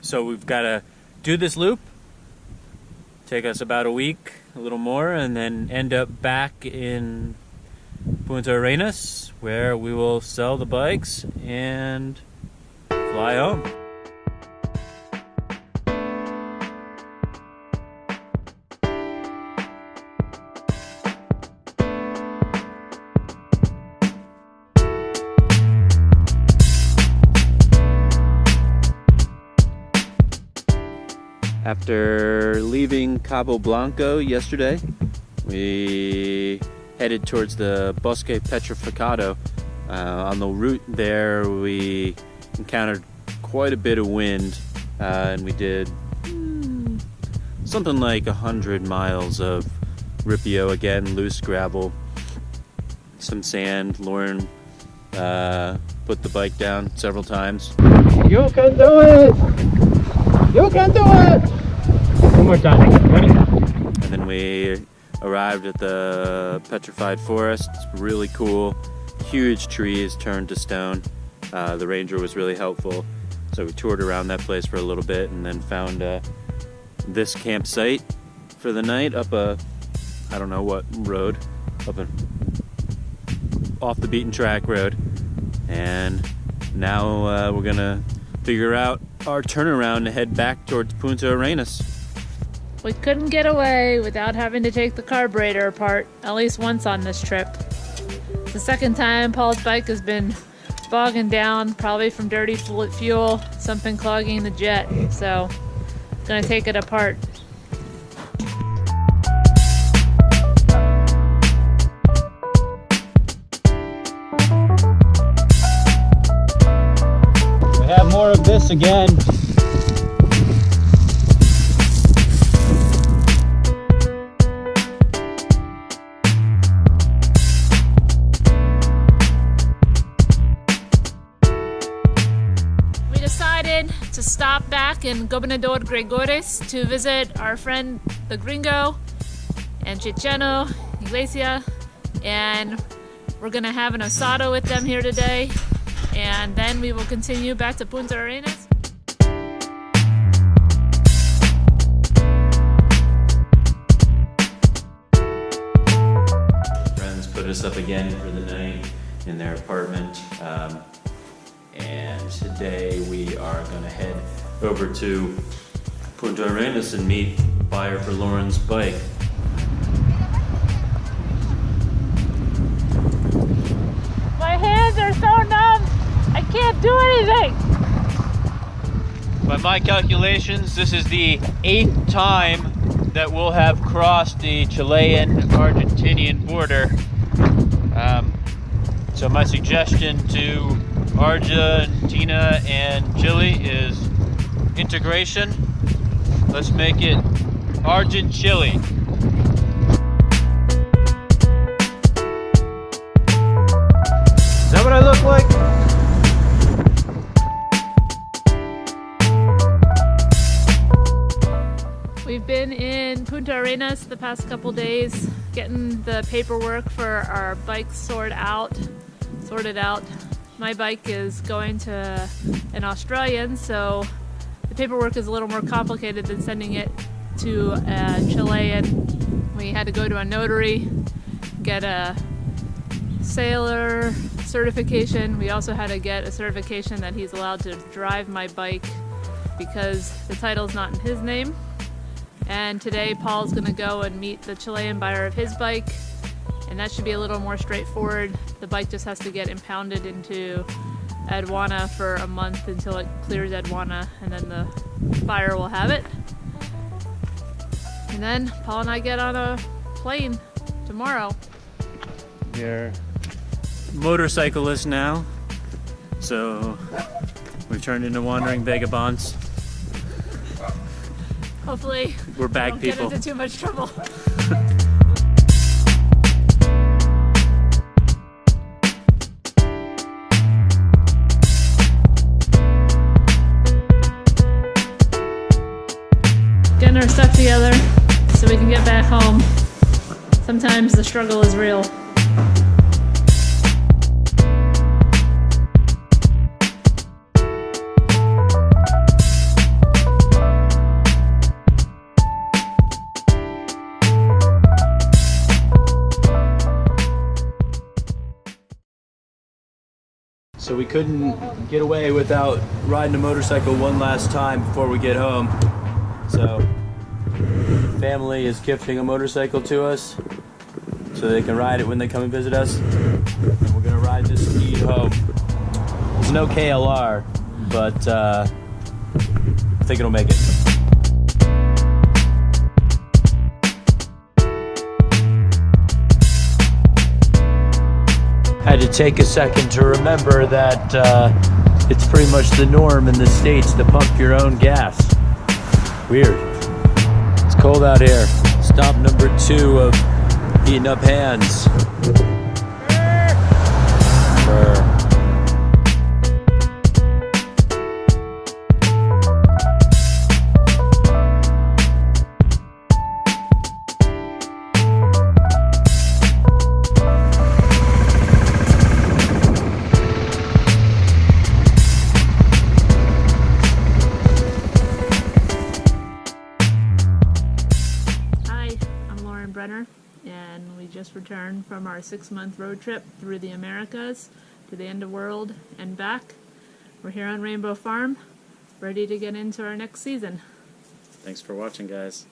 So we've got to do this loop, take us about a week, a little more, and then end up back in Punta Arenas, where we will sell the bikes and fly home. After leaving Cabo Blanco yesterday, we headed towards the Bosque Petrificado. On the route there, we encountered quite a bit of wind, and we did something like 100 miles of ripio, again, loose gravel, some sand. Lauren put the bike down several times. You can do it! You can do it! One more time. Ready? And then we arrived at the petrified forest. It's really cool. Huge trees turned to stone. The ranger was really helpful. So we toured around that place for a little bit and then found this campsite for the night up a, I don't know what road, up an off the beaten track road. And now we're gonna figure out our turnaround to head back towards Punta Arenas. We couldn't get away without having to take the carburetor apart at least once on this trip. It's the second time Paul's bike has been bogging down, probably from dirty fuel, something clogging the jet. So, gonna take it apart. We have more of this again. To stop back in Gobernador Gregores to visit our friend the Gringo and Chicheno, Iglesia, and we're gonna have an asado with them here today, and then we will continue back to Punta Arenas. Friends put us up again for the night in their apartment. And today we are going to head over to Punta Arenas and meet the buyer for Lauren's bike. My hands are so numb, I can't do anything. By my calculations, this is the 8th time that we'll have crossed the Chilean-Argentinian border. So my suggestion to Argentina and Chile is integration. Let's make it Argent-Chile. Is that what I look like? We've been in Punta Arenas the past couple days, getting the paperwork for our bikes sorted out. My bike is going to an Australian, so the paperwork is a little more complicated than sending it to a Chilean. We had to go to a notary, get a sailor certification. We also had to get a certification that he's allowed to drive my bike because the title's not in his name. And today Paul's gonna go and meet the Chilean buyer of his bike, and that should be a little more straightforward. The bike just has to get impounded into Aduana for a month until it clears Aduana, and then the buyer will have it. And then Paul and I get on a plane tomorrow. We're motorcyclists now, so we've turned into wandering vagabonds. Hopefully we're bag we people. Don't get into too much trouble. Getting our stuff together so we can get back home. Sometimes the struggle is real. we couldn't get away without riding a motorcycle one last time before we get home. So family is gifting a motorcycle to us so they can ride it when they come and visit us. And we're gonna ride this speed home. There's no KLR, but I think it'll make it. Had to take a second to remember that it's pretty much the norm in the States to pump your own gas. Weird. It's cold out here. Stop number 2 of heating up hands. Brr. And we just returned from our 6-month road trip through the Americas to the end of the world and back. We're here on Rainbow Farm, ready to get into our next season. Thanks for watching, guys.